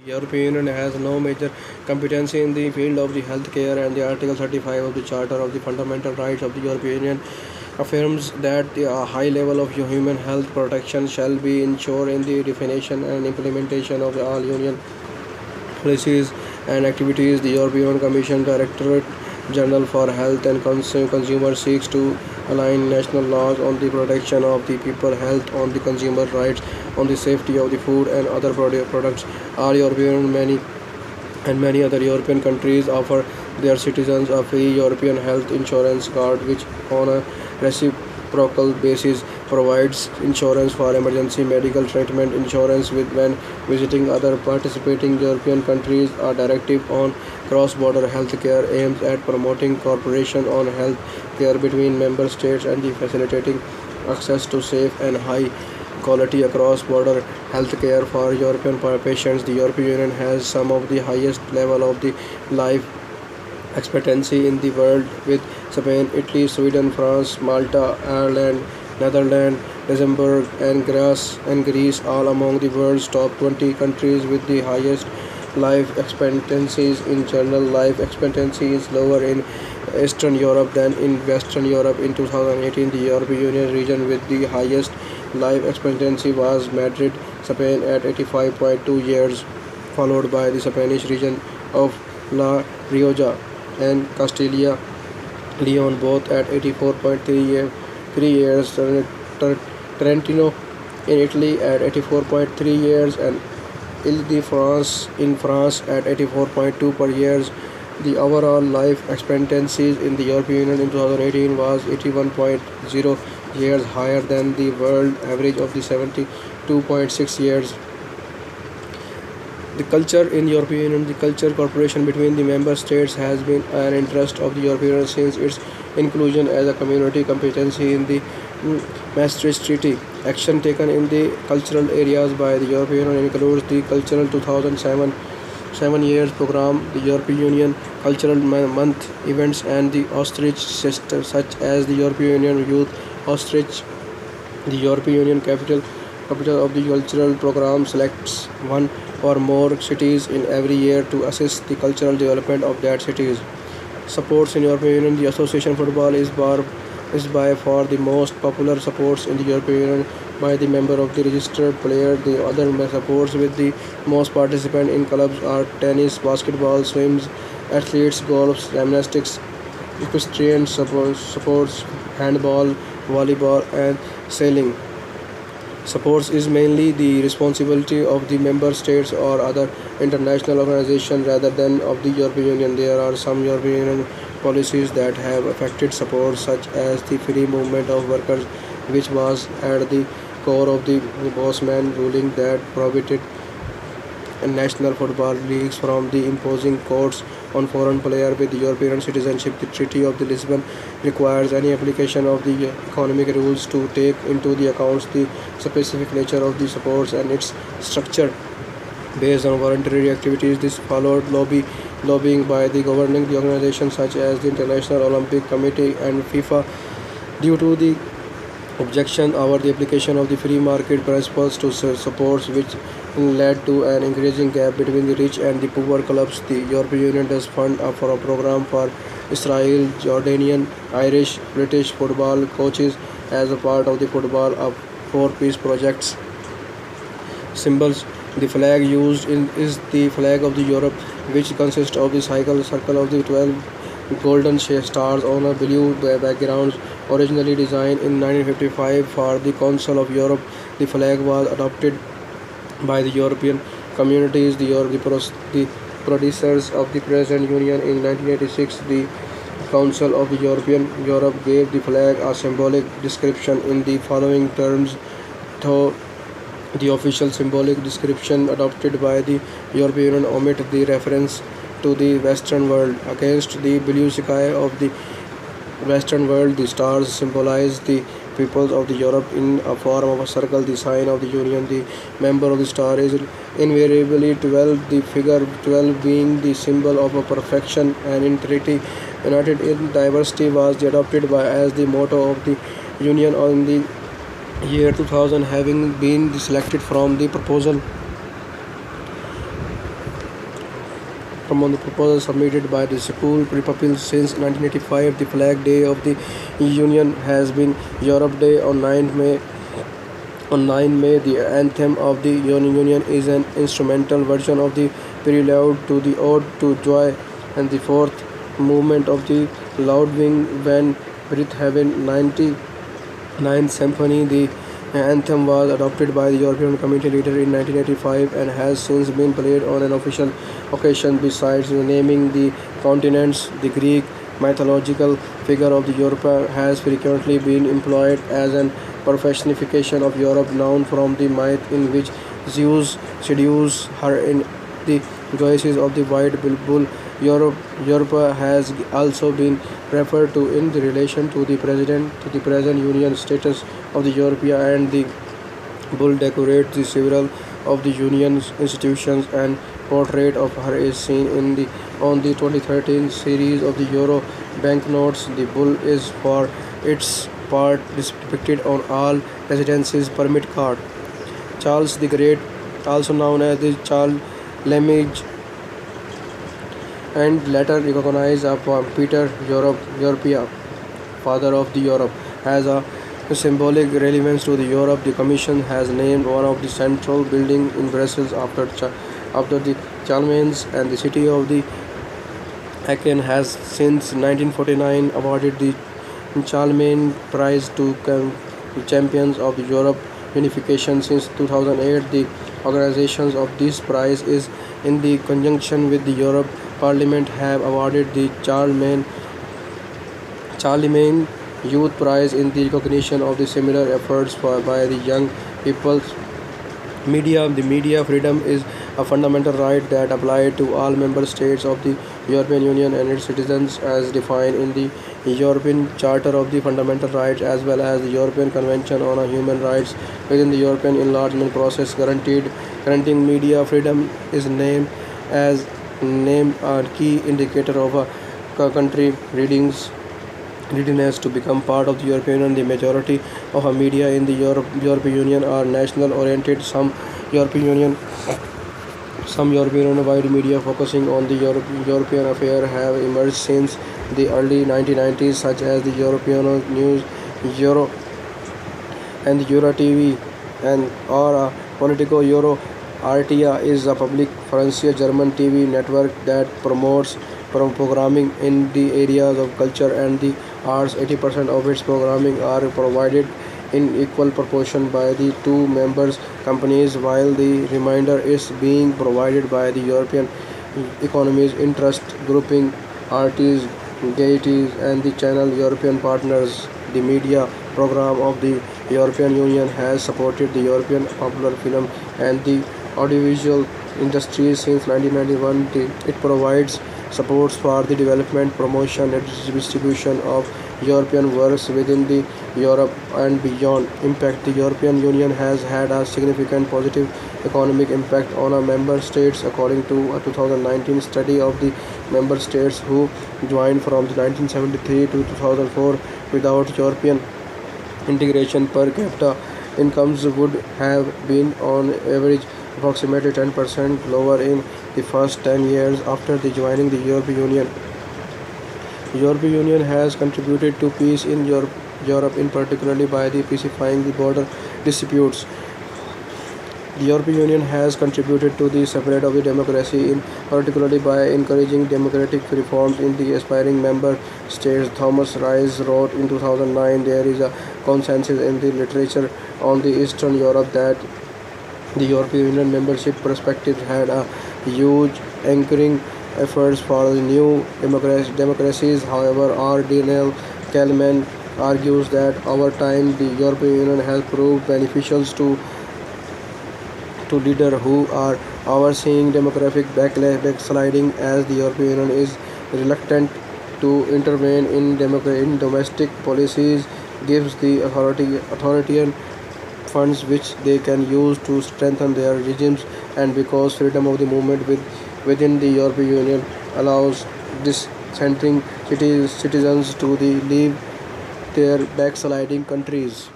The European Union has no major competency in the field of the healthcare, and the Article 35 of the Charter of the Fundamental Rights of the European Union affirms that the high level of human health protection shall be ensured in the definition and implementation of all Union policies and activities. The European Commission Directorate General for Health and Consumer seeks to align national laws on the protection of the people health, on the consumer rights, on the safety of the food and other products. All European many other European countries offer their citizens a free European health insurance card, which, on a reciprocal basis, provides insurance for emergency medical treatment, insurance with when visiting other participating European countries. A directive on cross-border healthcare aims at promoting cooperation on health care between member states and the facilitating access to safe and high quality across border healthcare for European patients. The European Union has some of the highest level of the life expectancy in the world, with Spain, Italy, Sweden, France, Malta, Ireland, Netherlands, Luxembourg, and Greece all among the world's top 20 countries with the highest life expectancies. In general, life expectancy is lower in Eastern Europe than in Western Europe. In 2018, the European Union region with the highest life expectancy was Madrid, Spain at 85.2 years, followed by the Spanish region of La Rioja and Castilla Leon, both at 84.3 years. Trentino in Italy at 84.3 years, and Ile-de-France in France at 84.2 per years. The overall life expectancy in the European Union in 2018 was 81.0 years, higher than the world average of the 72.6 years. The culture in European Union, the culture cooperation between the member states has been an interest of the European Union since its inclusion as a community competency in the Maastricht Treaty. Action taken in the cultural areas by the European Union includes the Cultural 2007 7 years program, the European Union Cultural Month events, and the Ostrich system, such as the European Union Youth Ostrich. The European Union capital of the cultural program selects one or more cities in every year to assist the cultural development of that cities. Sports in European Union, the association football is by far the most popular sports in the European Union by the member of the registered player. The other sports with the most participants in clubs are tennis, basketball, swims, athletes, golf, gymnastics, equestrian sports, handball, volleyball, and sailing. Sports is mainly the responsibility of the member states or other international organizations rather than of the European Union. There are some European Union policies that have affected sports, such as the free movement of workers, which was at the core of the Bosman ruling that prohibited national football leagues from the imposing costs on foreign players with European citizenship. The Treaty of the Lisbon requires any application of the economic rules to take into the accounts the specific nature of the sports and its structure based on voluntary activities. This followed lobbying by the governing the organizations such as the International Olympic Committee and FIFA due to the objection over the application of the free market principles to sports, which led to an increasing gap between the rich and the poor clubs. The European Union does fund for a program for Israel, Jordanian, Irish, British football coaches as a part of the football of four peace projects. Symbols. The flag used is the flag of the Europe, which consists of the circle of the 12 golden stars on a blue background. Originally designed in 1955 for the Council of Europe, the flag was adopted by the European communities, the producers of the present Union. In 1986, the Council of the Europe gave the flag a symbolic description in the following terms, though the official symbolic description adopted by the European Union omit the reference to the Western world. Against the blue sky of the Western world, the stars symbolize the peoples of the Europe in a form of a circle, the sign of the Union. The member of the star is invariably 12, the figure 12 being the symbol of a perfection and integrity. United in diversity was adopted as the motto of the Union in the year 2000, having been selected from the proposal from the proposal submitted by the school pupils since 1985. The flag day of the Union has been Europe Day on 9 May. On 9 May, the anthem of the Union is an instrumental version of the prelude to the Ode to Joy and the fourth movement of the Ludwig van Beethoven 99th Symphony. The anthem was adopted by the European Community leader in 1985 and has since been played on an official occasion. Besides naming the continents, the Greek mythological figure of the Europe has frequently been employed as an personification of Europe, known from the myth in which Zeus seduced her in the guise of the white bull. Europe has also been referred to in the relation to the present Union status of the European, and the bull decorates the several of the Union's institutions, and portrait of her is seen in the on the 2013 series of the Euro banknotes. The bull is for its part depicted on all residences permit card. Charles the Great, also known as the Charles Lemage, and later recognized as Peter Europea, father of the Europe, has a symbolic relevance to the Europe. The Commission has named one of the central buildings in Brussels after the Charlemagne, and the city of the Aachen has since 1949 awarded the Charlemagne Prize to champions of the Europe unification. Since 2008, the organizations of this prize is in the conjunction with the Europe Parliament have awarded the Charlemagne Youth Prize in the recognition of the similar efforts by the young people. The media freedom is a fundamental right that applies to all member states of the European Union and its citizens, as defined in the European Charter of the Fundamental Rights as well as the European Convention on Human Rights. Within the European enlargement process, granting media freedom is named a key indicator of a country readiness to become part of the European Union. The majority of the media in the European Union are national oriented. Some European Union-wide media focusing on the European affair have emerged since the early 1990s, such as the European News, Euro, and Euro TV, and or Politico Euro. RTA is a public Francia German TV network that promotes programming in the areas of culture and the arts. 80% of its programming are provided in equal proportion by the two members companies, while the remainder is being provided by the European economies interest grouping, artists, Gaieties, and the channel European partners. The media program of the European Union has supported the European popular film and the audiovisual industry since 1991. It provides supports for the development, promotion, and distribution of European works within the Europe and beyond. Impact: the European Union has had a significant positive economic impact on our member states, according to a 2019 study of the member states who joined from 1973 to 2004. Without European integration, per capita incomes would have been on average approximately 10% lower in the first 10 years after the joining the European Union. The European Union has contributed to peace in Europe in particularly by the pacifying the border disputes. The European Union has contributed to the spread of the democracy in particularly by encouraging democratic reforms in the aspiring member states. Thomas Ries wrote in 2009, there is a consensus in the literature on the Eastern Europe that the European Union membership perspective had a huge anchoring efforts for the new democracies. However, R. Daniel Kalman argues that over time the European Union has proved beneficial to leaders who are overseeing demographic backsliding, as the European Union is reluctant to intervene in domestic policies, gives the authoritarian funds which they can use to strengthen their regimes, and because freedom of the movement within the European Union allows dissenting citizens to leave their backsliding countries.